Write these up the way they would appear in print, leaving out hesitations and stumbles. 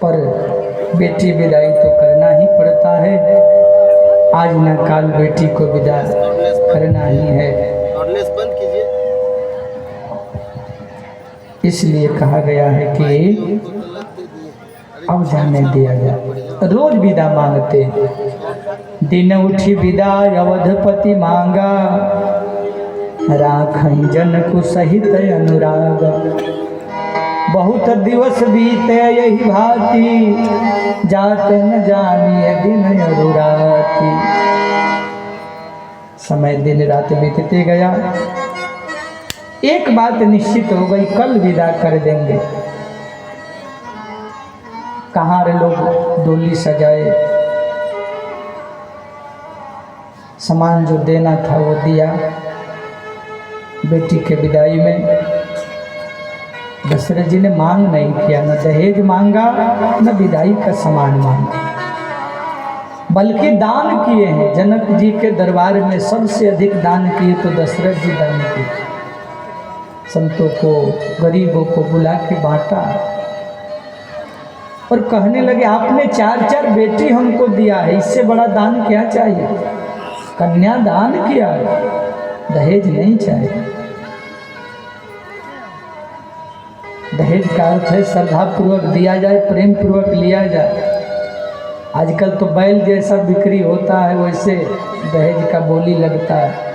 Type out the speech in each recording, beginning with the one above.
पर बेटी विदाई तो करना ही पड़ता है। आज न काल बेटी को विदा करना ही है। इसलिए कहा गया है कि अब जाने दिया गया। रोज विदा मांगते, दिन उठी विदा अवधपति मांगा, राखई जनकु सहित अनुराग। बहुत दिवस बीते यही भांति, जात न जानिए दिन अरुराती। समय दिन रात बीतते गया। एक बात निश्चित हो गई, कल विदा कर देंगे। कहाँ रे लोग डोली सजाए, सामान जो देना था वो दिया। बेटी के विदाई में दशरथ जी ने मांग नहीं किया, न दहेज मांगा न विदाई का सामान मांगा, बल्कि दान किए हैं। जनक जी के दरबार में सबसे अधिक दान किए तो दशरथ जी दान किए। संतों को, गरीबों को बुला के बांटा और कहने लगे आपने 4-4 बेटी हमको दिया है, इससे बड़ा दान क्या चाहिए। कन्या दान किया है, दहेज नहीं चाहिए। दहेज का अर्थ है श्रद्धा पूर्वक दिया जाए, प्रेम पूर्वक लिया जाए। आजकल तो बैल जैसा बिक्री होता है, वैसे दहेज का बोली लगता है।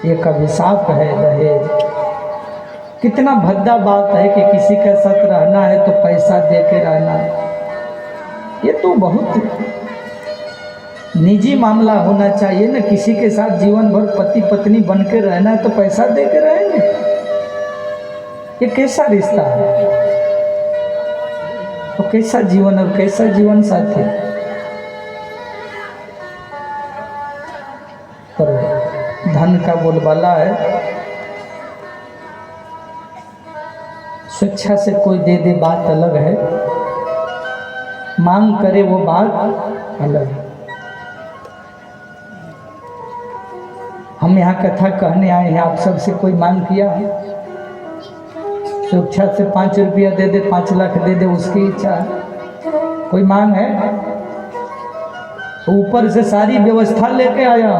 एक अभिशाप है दहेज। कितना भद्दा बात है कि किसी के साथ रहना है तो पैसा दे के रहना है। ये तो बहुत निजी मामला होना चाहिए ना। किसी के साथ जीवन भर पति पत्नी बन के रहना है तो पैसा दे के रहेंगे। ये कैसा रिश्ता है, तो कैसा जीवन और कैसा जीवन साथी। पर धन का बोलबाला है, स्वेच्छा से कोई दे दे बात अलग है, मांग करे वो बात अलग है। हम यहाँ कथा कहने आए हैं, आप सबसे कोई मांग किया है? स्वेच्छा से 5 रुपया दे दे, 5 लाख दे दे, उसकी इच्छा है। कोई मांग है? ऊपर से सारी व्यवस्था लेके आया।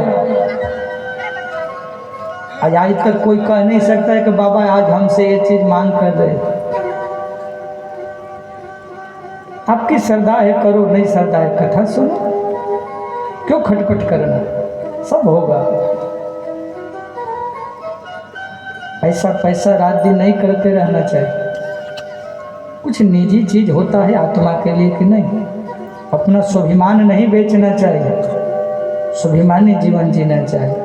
आज तक कोई कह नहीं सकता है कि बाबा आज हमसे ये चीज मांग कर रहे। आपकी श्रद्धा है करो, नहीं श्रद्धा है कथा सुनो, क्यों खटपट करना, सब होगा। ऐसा पैसा रात दिन नहीं करते रहना चाहिए। कुछ निजी चीज होता है आत्मा के लिए कि नहीं। अपना स्वाभिमान नहीं बेचना चाहिए, स्वाभिमानी जीवन जीना चाहिए।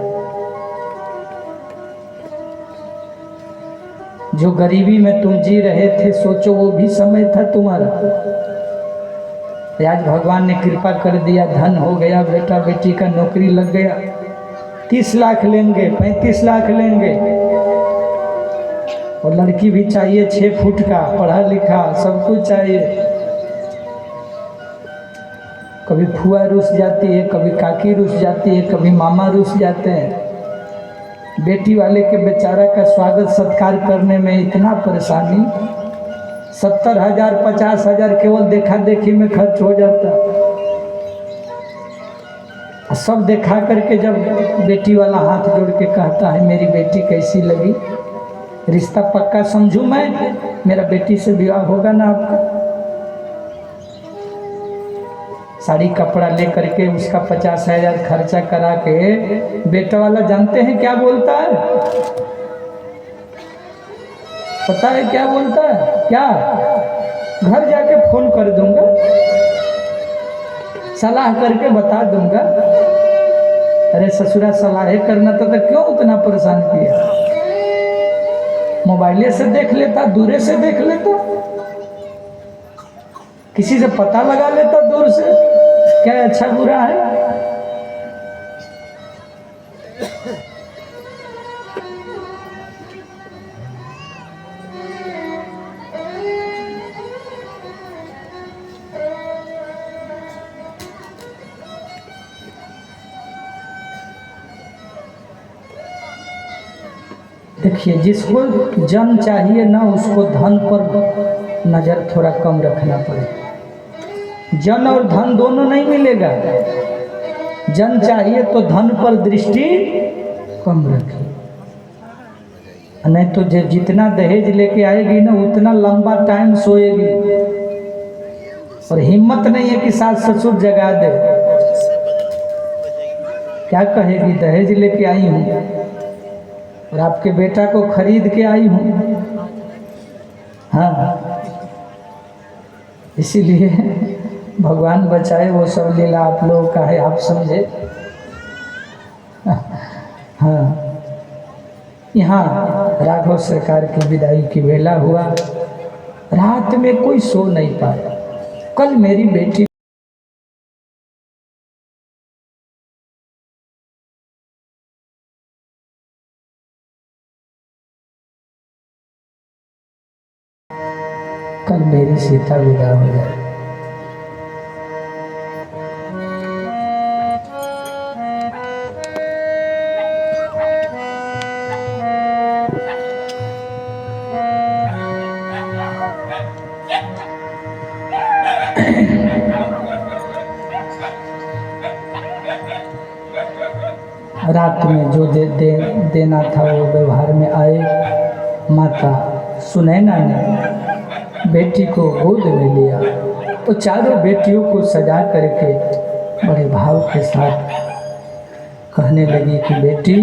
जो गरीबी में तुम जी रहे थे, सोचो वो भी समय था तुम्हारा। आज भगवान ने कृपा कर दिया, धन हो गया, बेटा बेटी का नौकरी लग गया, 30 लाख लेंगे, 35 लाख लेंगे, और लड़की भी चाहिए 6 फुट का, पढ़ा लिखा, सब कुछ चाहिए। कभी फुआ रुस जाती है, कभी काकी रुस जाती है, कभी मामा रुस जाते हैं। बेटी वाले के बेचारा का स्वागत सत्कार करने में इतना परेशानी, 70,000 50,000 केवल देखा देखी में खर्च हो जाता। सब देखा करके जब बेटी वाला हाथ जोड़ के कहता है मेरी बेटी कैसी लगी, रिश्ता पक्का समझूं मैं, मेरा बेटी से विवाह होगा ना आपका। साड़ी कपड़ा ले करके उसका 50,000 खर्चा करा के बेटा वाला जानते हैं क्या बोलता है? पता है क्या बोलता है? क्या? घर जाके फोन कर दूंगा, सलाह करके बता दूंगा। अरे ससुरा सलाह करना तो क्यों उतना परेशान किया? मोबाइले से देख लेता, दूरे से देख लेता, किसी से पता लगा लेता दूर से क्या अच्छा बुरा है। देखिए, जिसको जन चाहिए ना, उसको धन पर नज़र थोड़ा कम रखना पड़ेगा। जन और धन दोनों नहीं मिलेगा। जन चाहिए तो धन पर दृष्टि कम रखिए, नहीं तो जितना दहेज लेके आएगी ना उतना लंबा टाइम सोएगी, और हिम्मत नहीं है कि सास ससुर जगा दे। क्या कहेगी, दहेज लेके आई हूँ और आपके बेटा को खरीद के आई हूँ। हाँ, इसीलिए भगवान बचाए, वो सब लीला आप लोगों का है, आप समझे। हाँ, यहाँ राघव सरकार की विदाई की वेला हुआ। रात में कोई सो नहीं पाया। कल मेरी बेटी कल मेरी सीता विदा हो जाए। रात में जो देना था वो व्यवहार में आए। माता सुनैना ने बेटी को गोद में लिया तो चारों बेटियों को सजा करके बड़े भाव के साथ कहने लगी कि बेटी,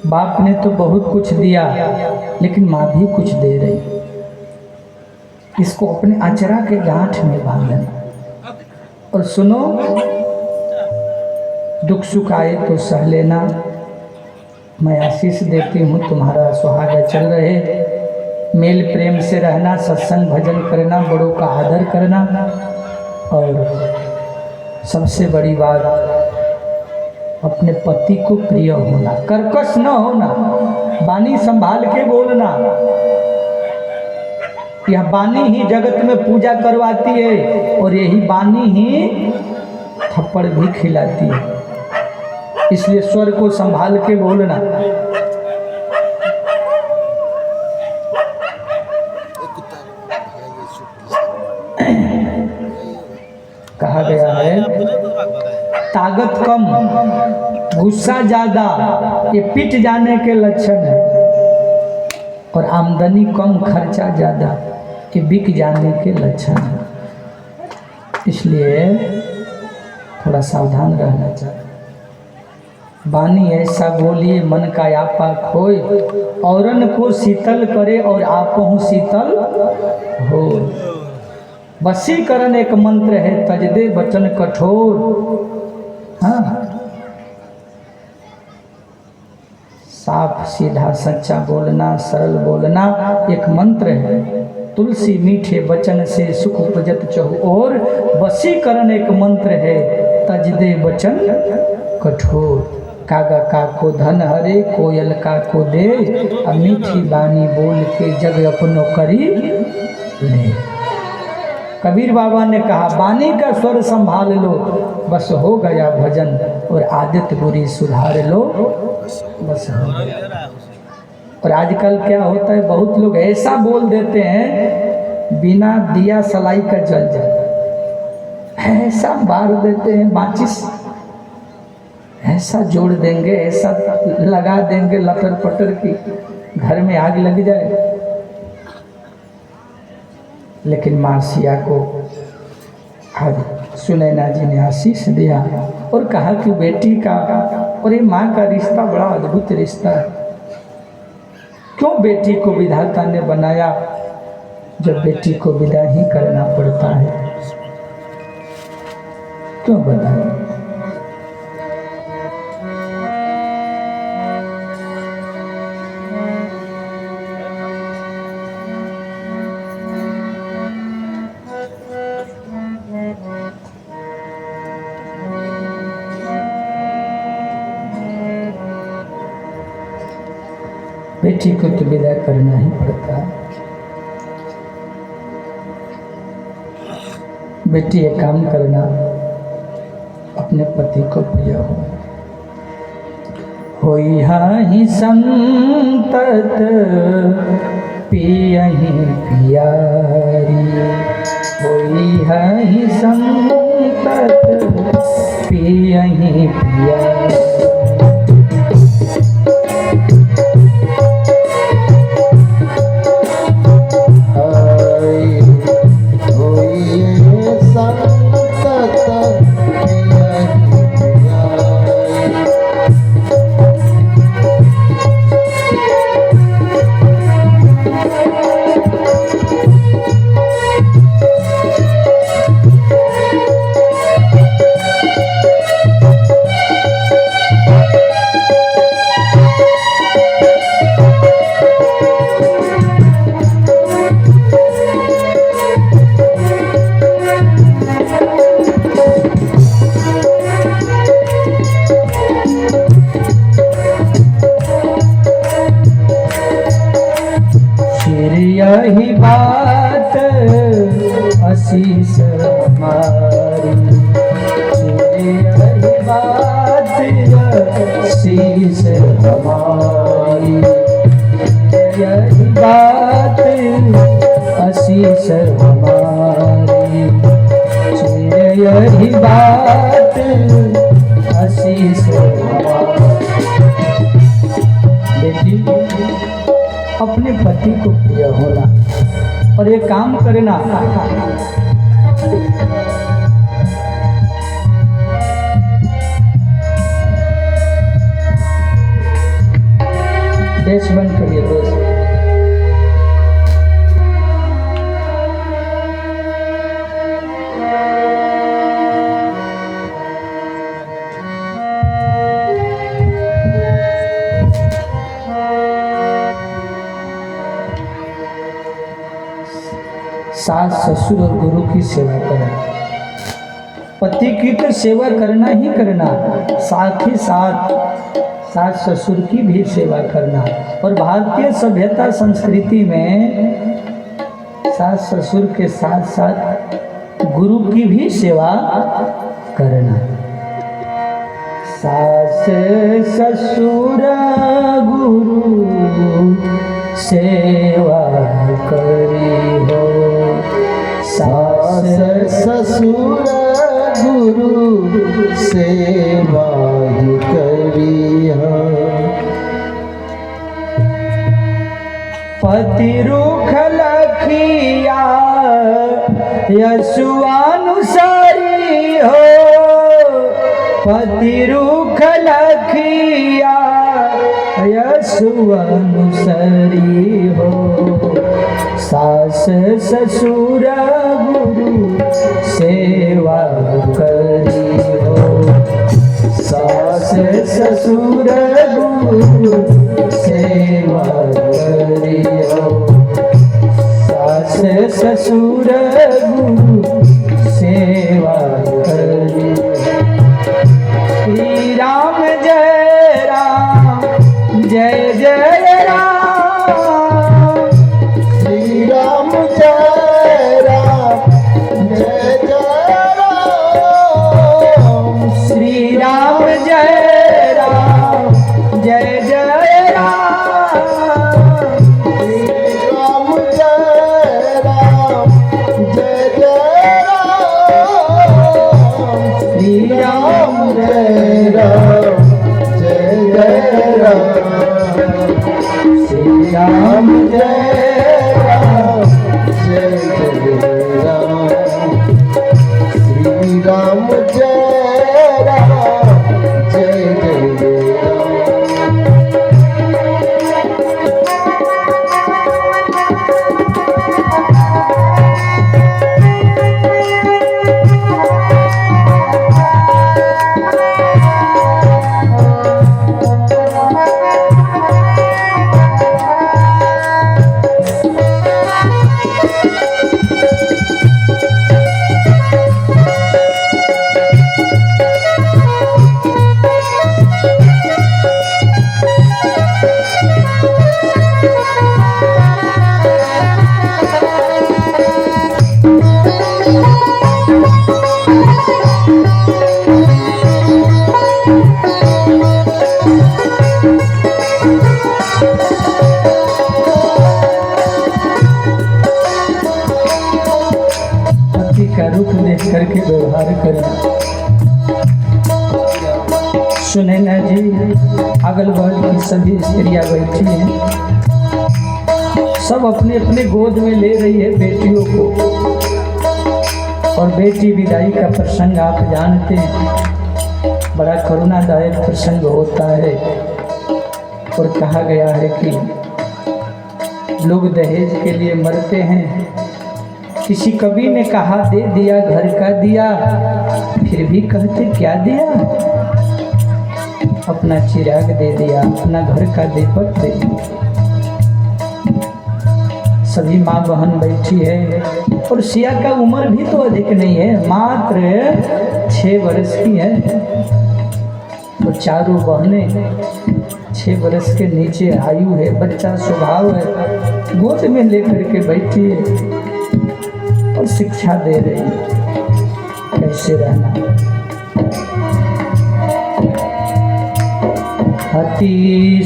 बाप ने तो बहुत कुछ दिया, लेकिन माँ भी कुछ दे रही। इसको अपने अचरा के गांठ में बांधना, और सुनो, दुख सुख आए तो सह लेना। मैं आशीष देती हूँ, तुम्हारा सुहाग चल रहे, मेल प्रेम से रहना, सत्संग भजन करना, बड़ों का आदर करना, और सबसे बड़ी बात अपने पति को प्रिय होना, कर्कश न होना, वाणी संभाल के बोलना। यह वाणी ही जगत में पूजा करवाती है, और यही वाणी ही थप्पड़ भी खिलाती है। इसलिए स्वर को संभाल के बोलना। कहा गया है, ताकत कम, गुस्सा ज्यादा, ये पिट जाने के लक्षण है, और आमदनी कम, खर्चा ज्यादा, ये बिक जाने के लक्षण है। इसलिए थोड़ा सावधान रहना चाहिए। वाणी ऐसा बोलिए मन का आपा खोए, औरन को शीतल करे और आपहु शीतल हो। वशीकरण एक मंत्र है, तजदे वचन कठोर। हाँ, साफ सीधा सच्चा बोलना, सरल बोलना एक मंत्र है। तुलसी मीठे वचन से सुख उपजत चहु और। वशीकरण एक मंत्र है, तजदे वचन कठोर। कागा का को धन हरे, कोयल का को दे, अब मीठी बानी बोल के जग अपनो करी ले। कबीर बाबा ने कहा, वाणी का स्वर संभाल लो, बस हो गया भजन, और आदत बुरी सुधार लो, बस हो गया। और आजकल क्या होता है, बहुत लोग ऐसा बोल देते हैं बिना दिया सलाई का जल जाता, ऐसा बार देते हैं माचिस, ऐसा जोड़ देंगे, ऐसा लगा देंगे लटर पटर की घर में आग लग जाए। लेकिन माँ सिया को आज सुनैना जी ने आशीष दिया और कहा कि बेटी का और ये माँ का रिश्ता बड़ा अद्भुत रिश्ता है। क्यों बेटी को विधाता ने बनाया, जब बेटी को विदा ही करना पड़ता है, क्यों बनाया? बेटी को तो विदा करना ही पड़ता है। बेटी ये काम करना, अपने पति को प्रिय होई हहि संतत पियहि पियारी, होई हहि संतत पियहि पियारी। यही बात आशीष हमारी, यही बात आशीष हमारी, यही बात आशीष हमारी, यही बात आशीष हमारी। देखिए अपने पति को प्रिय होना और ये काम करना, देश बंद करिए दोस्त। सास ससुर और गुरु की सेवा करें। पति की तो सेवा करना ही करना, साथ ही साथ सास ससुर की भी सेवा करना। और भारतीय सभ्यता संस्कृति में सास ससुर के साथ साथ गुरु की भी सेवा करना। सास ससुर गुरु सेवा करी हो, सास ससुर गुरु सेवा ही करी हो। पति रुख लखिया यशुआनुसारी हो, पति रुख लखिया यशुआनुसारी हो, सास ससुर गुरु सेवा करी हो, सास ससुर गुरु सेवा करी हो, सास ससुर गुरु सेवा करी। श्री राम जय राम जय जय राम, श्री राम जय राम जय जय राम, श्री राम जय राम जय जय राम, श्री राम जय राम जय जय दुख देख करके व्यवहार करना। सुने ना जी, अगल बगल की सभी स्त्रियां बैठी हैं, सब अपने अपने गोद में ले रही है बेटियों को। और बेटी विदाई का प्रसंग आप जानते हैं, बड़ा करुणादायक प्रसंग होता है। और कहा गया है कि लोग दहेज के लिए मरते हैं। किसी कवि ने कहा दे दिया घर का दिया, फिर भी कहते क्या दिया? अपना चिराग दे दिया, अपना घर का दीपक दे दिया। सभी माँ बहन बैठी है और सिया का उम्र भी तो अधिक नहीं है, मात्र 6 वर्ष की है। तो चारों बहनें 6 वर्ष के नीचे आयु है, बच्चा स्वभाव है, गोद में लेकर के बैठी है और शिक्षा दे रही है कैसे रहना। अति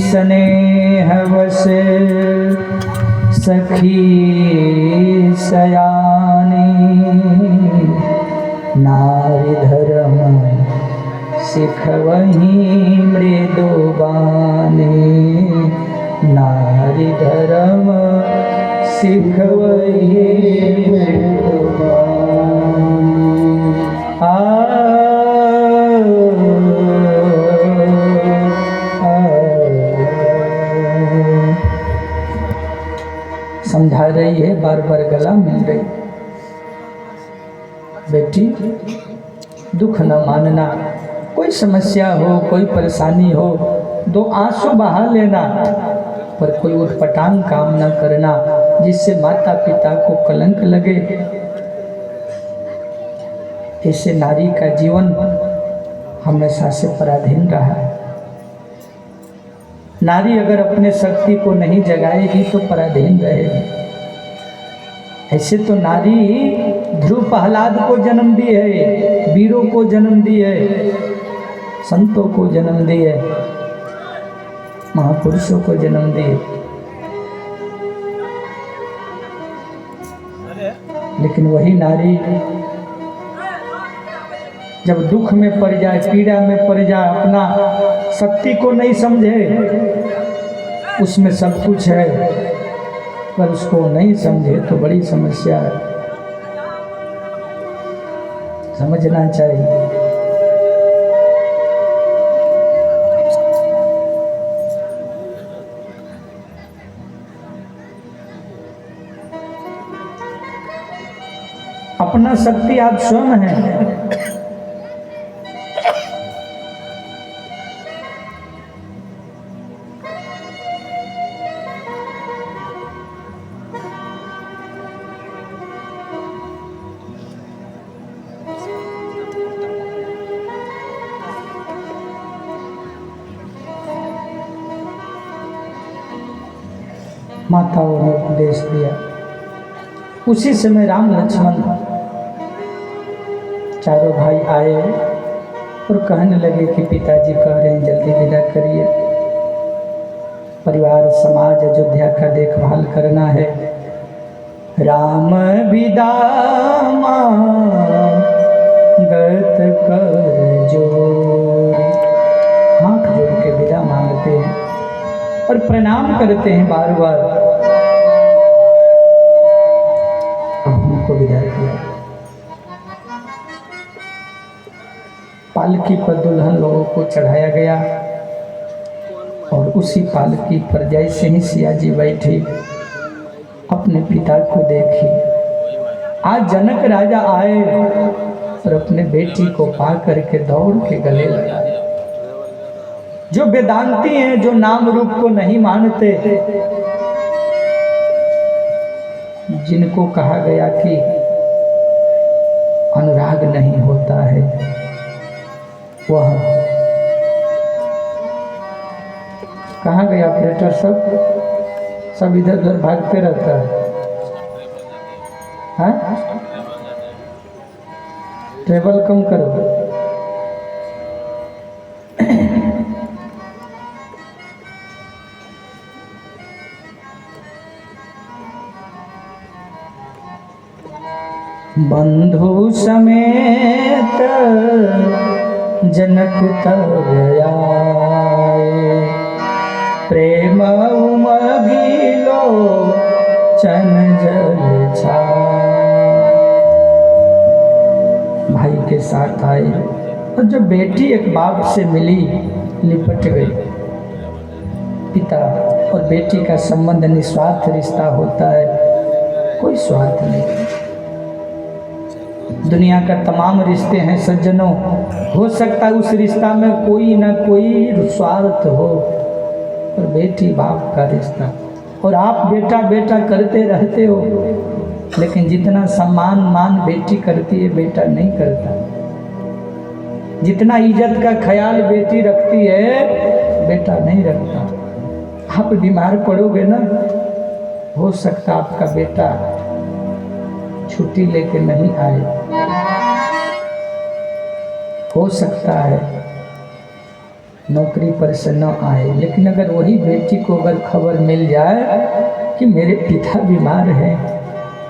स्नेहवश सखी सयानी, नारी धर्म सिखवही मृदुबानी, नारी धर्म सिखवही समझा रही है, बार बार गला मिल रही। बेटी दुख न मानना, कोई समस्या हो, कोई परेशानी हो, 2 आंसू बहा लेना, पर कोई उठपटांग काम न करना जिससे माता पिता को कलंक लगे। ऐसे नारी का जीवन हमेशा से पराधीन रहा है। नारी अगर अपने शक्ति को नहीं जगाएगी तो पराधीन रहेगी। ऐसे तो नारी ध्रुव प्रहलाद को जन्म दी है, वीरों को जन्म दी है, संतों को जन्म दी है, महापुरुषों को जन्म दी है। लेकिन वही नारी जब दुख में पड़ जाए, पीड़ा में पड़ जाए, अपना शक्ति को नहीं समझे, उसमें सब कुछ है पर उसको नहीं समझे तो बड़ी समस्या है। समझना चाहिए। अपना शक्ति आप स्वयं हैं। माताओं ने उपदेश दिया। उसी समय राम लक्ष्मण चारों भाई आए और कहने लगे कि पिताजी कह रहे हैं जल्दी विदा करिए, परिवार समाज अयोध्या का देखभाल करना है। राम विदा मांगत कर जोर, हाथ जोड़ के विदा मांगते हैं और प्रणाम करते हैं बार बार। अब हमको विदा किया। पालकी पर दुल्हन लोगों को चढ़ाया गया और उसी पालकी पर जैसे ही सिया जी बैठी, अपने पिता को देखी। आज जनक राजा आए और अपने बेटी को पा करके दौड़ के गले लगा। जो वेदांती हैं, जो नाम रूप को नहीं मानते, जिनको कहा गया कि अनुराग नहीं होता है, वह कहाँ गया ऑपरेटर? सब इधर उधर भागते रहता है। हाँ, ट्रेवल कम करो। बंधु समेत जनक तब आए, प्रेम उमगिलो चन जल छाए। भाई के साथ आए और जब बेटी एक बाप से मिली लिपट गई। पिता और बेटी का संबंध निस्वार्थ रिश्ता होता है, कोई स्वार्थ नहीं। दुनिया का तमाम रिश्ते हैं सज्जनों, हो सकता है उस रिश्ता में कोई ना कोई स्वार्थ हो, और बेटी बाप का रिश्ता, और आप बेटा बेटा करते रहते हो, लेकिन जितना सम्मान मान बेटी करती है बेटा नहीं करता। जितना इज्जत का ख्याल बेटी रखती है बेटा नहीं रखता। आप बीमार पड़ोगे ना, हो सकता आपका बेटा छुट्टी लेके नहीं आए, हो सकता है नौकरी पर से न आए, लेकिन अगर वही बेटी को अगर खबर मिल जाए कि मेरे पिता बीमार हैं,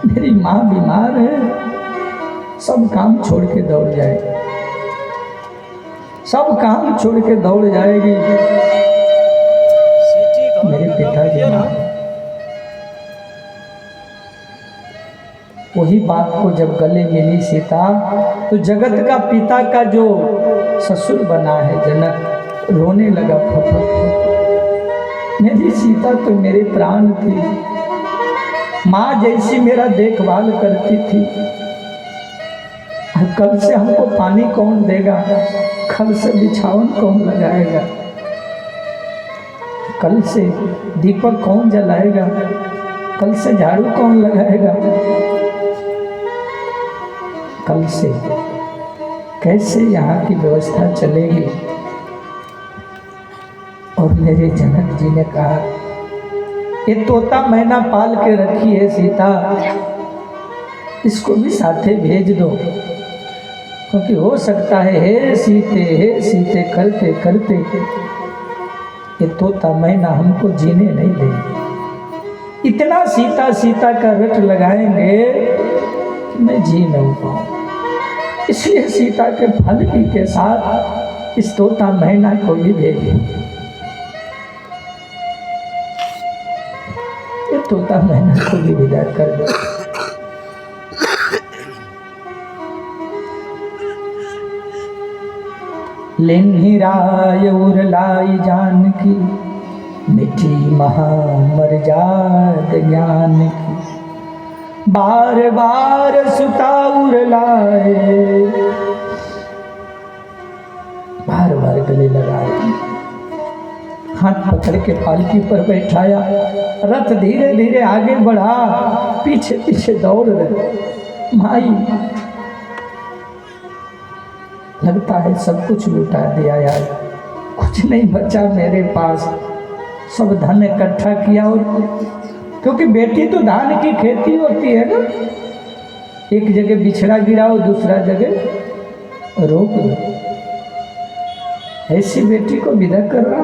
मेरी माँ बीमार है, सब काम छोड़ के दौड़ जाए, सब काम छोड़ के दौड़ जाएगी, मेरे पिता बीमार। वही बात को जब गले मिली सीता, तो जगत का पिता का जो ससुर बना है जनक, रोने लगा फफक। मेरी सीता तो मेरे प्राण थी, माँ जैसी मेरा देखभाल करती थी। कल से हमको पानी कौन देगा, कल से बिछावन कौन लगाएगा, कल से दीपक कौन जलाएगा, कल से झाड़ू कौन लगाएगा, कल से कैसे यहाँ की व्यवस्था चलेगी। और मेरे जनक जी ने कहा, ये तोता मैना पाल के रखी है सीता, इसको भी साथे भेज दो, क्योंकि हो सकता है हे सीते करते करते ये तोता मैना हमको जीने नहीं देंगे। इतना सीता सीता का रट लगाएंगे कि मैं जी नहीं पाऊँ। इसलिए सीता के फलकी के साथ इस तोता मैना को भी भेजे। ये तोता मैना को भी विदा कर दो। लेन्हिराय उरलाई जानकी, मिठी महामर्याद ज्ञान की। बार बार सुता उरलाए, बार बार गले लगाए, हाथ पकड़ के पालकी पर बैठाया। रथ धीरे धीरे आगे बढ़ा, पीछे पीछे दौड़ रहे। माई, लगता है सब कुछ लुटा दिया यार, कुछ नहीं बचा मेरे पास, सब धन इकट्ठा किया। और क्योंकि बेटी तो धान की खेती होती है ना, एक जगह बिछड़ा गिराओ, दूसरा जगह रोक दो। ऐसी बेटी को विदा कर रहा,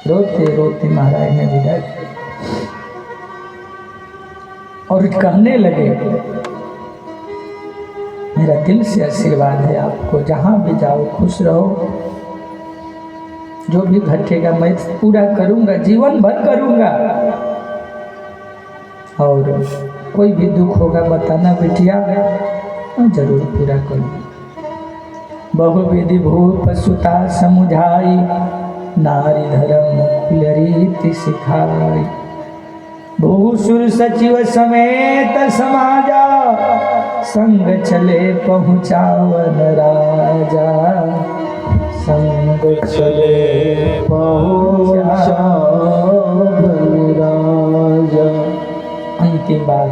रोते रोते महाराज ने विदा किया और कहने लगे, मेरा दिल से आशीर्वाद है आपको, जहाँ भी जाओ खुश रहो, जो भी घटेगा मैं पूरा करूँगा, जीवन भर करूँगा, और कोई भी दुख होगा बताना बेटिया, मैं जरूर पूरा करूँगा। बहुविधि भूप सुता समुझाई, नारी धर्म कुल रीति सिखाई। भूसुर सचिव समेत समाजा, संग चले पहुँचावन राजा। संग चले पहुँचावन राजा। अंतिम बार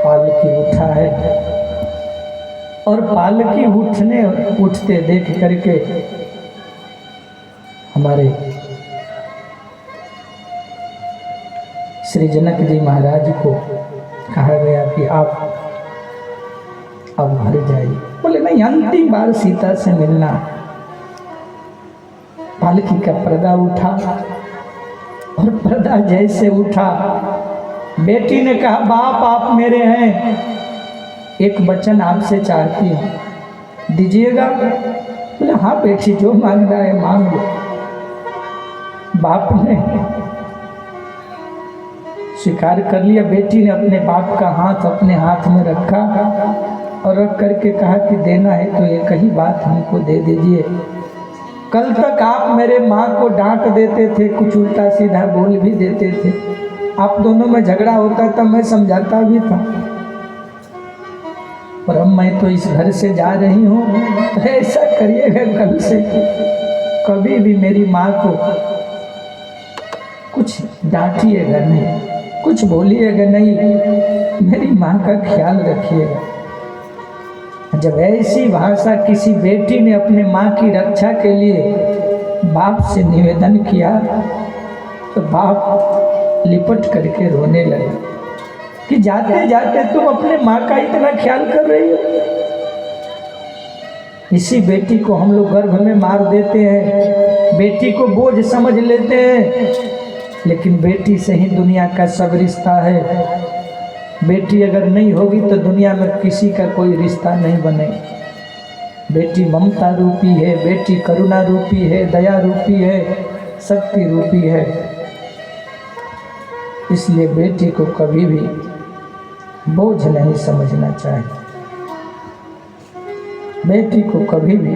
पालकी उठा है, और पालकी उठते देख करके हमारे श्री जनक जी महाराज को कहा गया कि आप अब घर जाइए। बोले नहीं, अंतिम बार सीता से मिलना। पालकी का पर्दा उठा, और पर्दा जैसे उठा बेटी ने कहा बाप आप मेरे हैं, एक वचन आपसे चाहती हूँ, दीजिएगा? बोले हाँ बेटी जो मांगना है मांग लो। बाप ने स्वीकार कर लिया। बेटी ने अपने बाप का हाथ अपने हाथ में रखा और रख करके कहा कि देना है तो एक ही बात हमको दे दीजिए। कल तक आप मेरे माँ को डांट देते थे, कुछ उल्टा सीधा बोल भी देते थे, आप दोनों में झगड़ा होता था, मैं समझाता भी था, पर अब मैं तो इस घर से जा रही हूँ, तो ऐसा करिएगा कल से कभी भी मेरी माँ को कुछ डांटिएगा नहीं, कुछ बोलिएगा नहीं, मेरी माँ का ख्याल रखिएगा। जब ऐसी भाषा किसी बेटी ने अपने माँ की रक्षा के लिए बाप से निवेदन किया तो बाप लिपट करके रोने लगे कि जाते जाते तुम अपने माँ का इतना ख्याल कर रही हो। इसी बेटी को हम लोग गर्भ में मार देते हैं, बेटी को बोझ समझ लेते हैं, लेकिन बेटी से ही दुनिया का सब रिश्ता है। बेटी अगर नहीं होगी तो दुनिया में किसी का कोई रिश्ता नहीं बनेगा। बेटी ममता रूपी है, बेटी करुणा रूपी है, दया रूपी है, शक्ति रूपी है। इसलिए बेटी को कभी भी बोझ नहीं समझना चाहिए, बेटी को कभी भी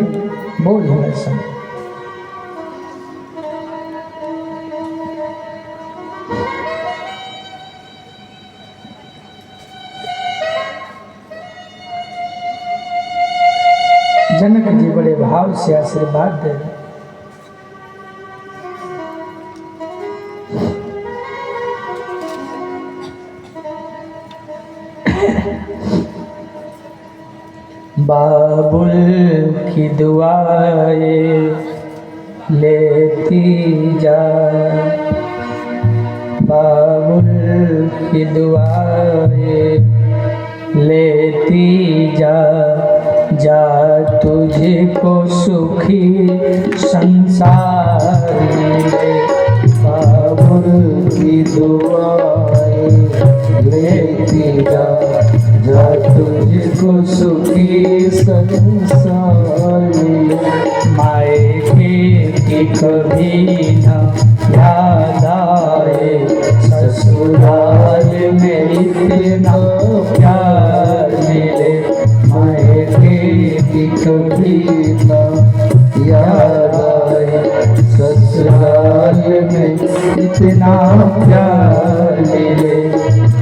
बोझ नहीं समझ। जनक जी बड़े भाव से आशीर्वाद दे रहे। बाबुल की दुआएं लेती जा, बाबुल की दुआएं लेती जा, जा तुझको सुखी संसार मिले। बाबुल की दुआएं लेती जा, जा तुझको सुखी संसार मिले। मायके की कभी न याद आए, ससुराल में इतना प्यार मिले। मायके की कभी न याद आए, ससुराल में इतना प्यार मिले।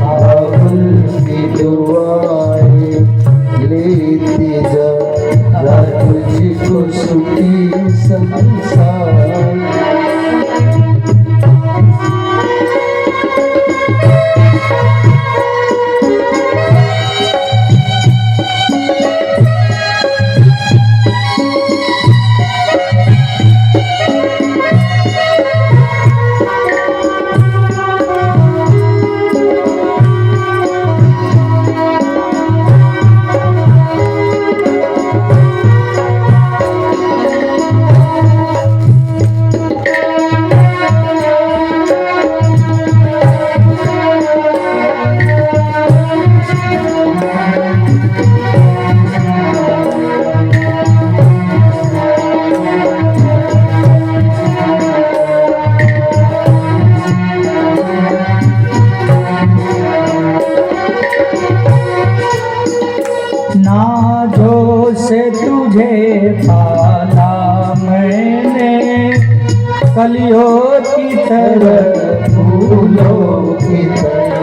बाबुल की दुआएं लेती जा, जा तुझको सुखी संसार। कलियों की तरह फूलों की तरह,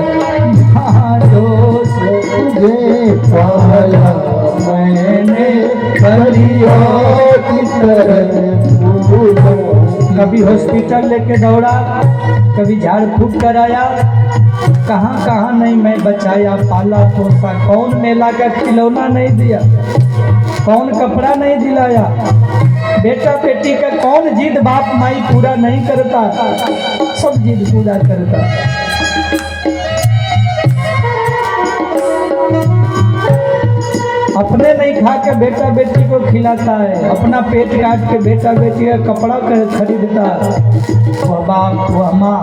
दोष तुझे पाला मैंने कलियों की तरह फूलों। कभी हॉस्पिटल लेके दौड़ा, कभी झाड़ फूक कराया, कहाँ कहाँ नहीं मैं बचाया, पाला पोसा। कौन मेला का खिलौना नहीं दिया, कौन कपड़ा नहीं दिलाया, बेटा बेटी का कौन जिद बाप माई पूरा नहीं करता, सब जिद पूरा करता। अपने नहीं खा के बेटा बेटी को खिलाता है, अपना पेट काट के बेटा बेटी का कपड़ा खरीदता है। वह बाप वह माँ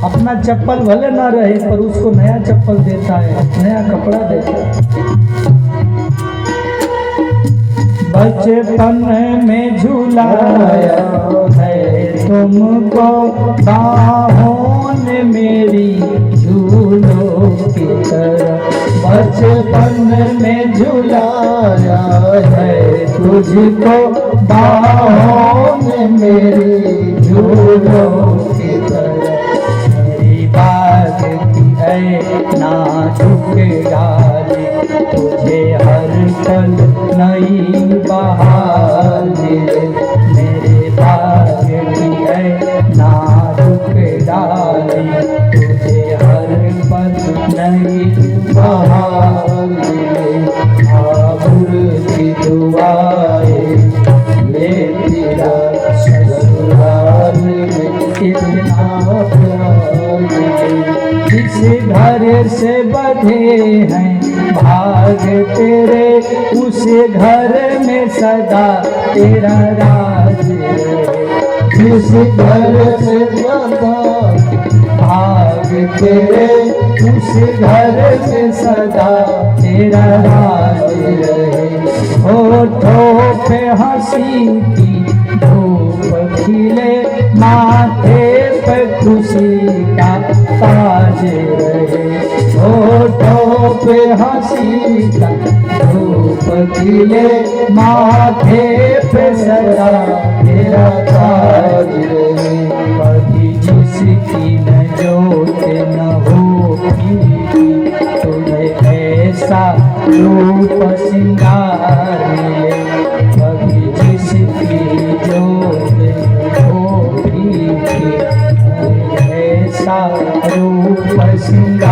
अपना चप्पल भले ना रहे पर उसको नया चप्पल देता है, नया कपड़ा देता है। बचपन में झुलाया है तुमको बाहों ने मेरी झूलों की तरह, बचपन में झुलाया है तुझको बाहों ने मेरी झूलों की तरह। मेरी बात की है नाजुक डाली, तुझे हर पल नई बहार मिले। मेरे भाग्य की है नाजुक डाली, तुझे हर पल नई बहार मिले। आबुर की दुआएं लेती रह, ससुराल में इतना प्यार मिले। जिस घर से बंधे हैं भाग तेरे, उस घर में सदा तेरा राज रहे। जिस घर से बंधा भाग तेरे, उस घर में सदा तेरा राज रहे। होठों पे हंसी की धूप खिले, माथे पे खुशी का ताज रहे। होठों पे हंसी का धूप खिले, माथे पे सदा तेरा ताज रहे। कभी जिसकी न जोत न होगी, तुम्हें ऐसा रूप सिंगार मिले। कभी जिसकी जोत होगी, ऐसा रूप सिंगार